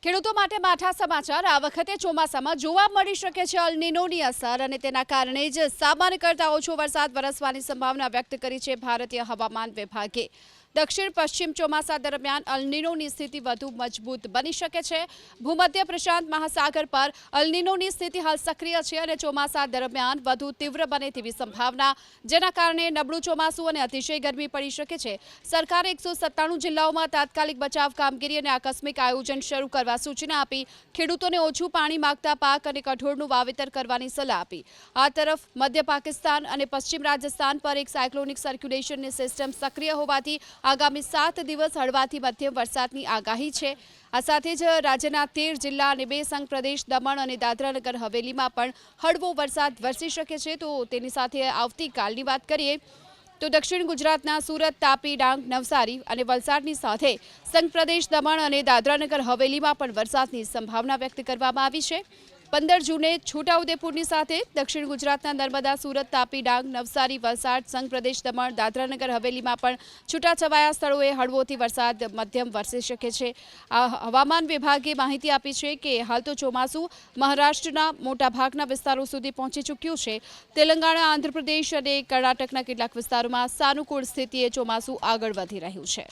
ખેડૂતો માટે માઠા સમાચાર આ વખતે ચોમાસામાં જોવા મળી શકે છે અલ નીનોની અસર અને તેના કારણે જ સામાન્ય કરતાં ઓછો વરસાદ વરસવાની સંભાવના વ્યક્ત કરી છે ભારતીય હવામાન વિભાગે। દક્ષિણ પશ્ચિમ ચોમાસા દરમિયાન અલ નીનોની સ્થિતિ વધુ મજબૂત બની શકે છે। ભૂમધ્ય પ્રશાંત મહાસાગર પર અલ નીનોની સ્થિતિ હાલ સક્રિય છે અને ચોમાસા દરમિયાન વધુ તીવ્ર બને તેવી સંભાવના, જેના કારણે નબળું ચોમાસું અને અતિશય ગરમી પડી શકે છે। સરકારે 197 જિલ્લાઓમાં તાત્કાલિક બચાવ કામગીરી અને આકસ્મિક આયોજન શરૂ કરવા સૂચના આપી। ખેડૂતોને ઓછું પાણી માંગતા પાક અને કઠોળનું વાવેતર કરવાની સલાહ આપી। આ તરફ મધ્ય પાકિસ્તાન અને પશ્ચિમ રાજસ્થાન પર એક સાયક્લોનિક સર્ક્યુલેશનની સિસ્ટમ સક્રિય હોવાથી આગામી 7 દિવસ હળવાથી મધ્યમ વરસાદની આગાહી છે। આ સાથે જ રાજ્યના 13 જિલ્લા અને 2 સંઘ પ્રદેશ દમણ અને દાદરાનગર હવેલીમાં પણ હળવો વરસાદ વરસી શકે છે। તો તેની સાથે આવતીકાલની વાત કરીએ તો દક્ષિણ ગુજરાતના સુરત, તાપી, ડાંગ, નવસારી અને વલસાડની સાથે સંઘ પ્રદેશ દમણ અને દાદરાનગર હવેલીમાં પણ વરસાદની સંભાવના વ્યક્ત કરવામાં આવી છે। 15 જૂને છોટાઉદેપુરની સાથે દક્ષિણ ગુજરાતના નર્મદા, સુરત, તાપી, ડાંગ, નવસારી, વલસાડ, સંઘ પ્રદેશ દમણ, દાદરાનગર હવેલીમાં પણ છૂટાછવાયા સ્થળોએ હળવોથી વરસાદ મધ્યમ વરસી શકે છે। આ હવામાન વિભાગે માહિતી આપી છે કે હાલ તો ચોમાસું મહારાષ્ટ્રના મોટાભાગના વિસ્તારો સુધી પહોંચી ચૂક્યું છે। તેલંગાણા, આંધ્રપ્રદેશ અને કર્ણાટકના કેટલાક વિસ્તારોમાં સાનુકૂળ સ્થિતિએ ચોમાસું આગળ વધી રહ્યું છે।